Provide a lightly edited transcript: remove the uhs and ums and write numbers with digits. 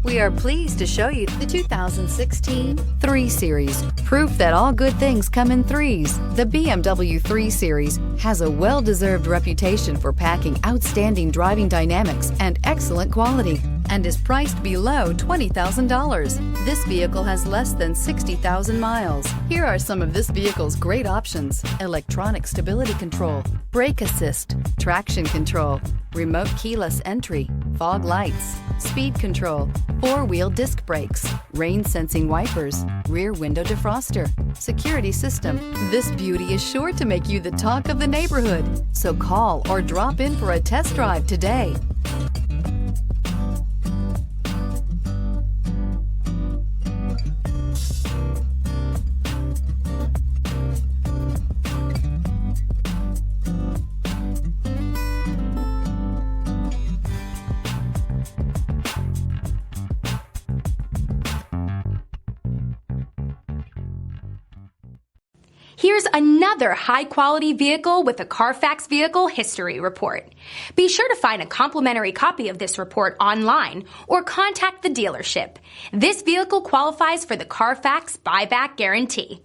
We are pleased to show you the 2016 3 Series. Proof that all good things come in threes. The BMW 3 Series has a well-deserved reputation for packing outstanding driving dynamics and excellent quality, and is priced below $20,000. This vehicle has less than 60,000 miles. Here are some of this vehicle's great options: electronic stability control, brake assist, traction control, remote keyless entry, fog lights, speed control, 4-wheel disc brakes, rain sensing wipers, rear window defroster, security system. This beauty is sure to make you the talk of the neighborhood. So call or drop in for a test drive today. Here's another high-quality vehicle with a Carfax Vehicle History Report. Be sure to find a complimentary copy of this report online or contact the dealership. This vehicle qualifies for the Carfax Buyback Guarantee.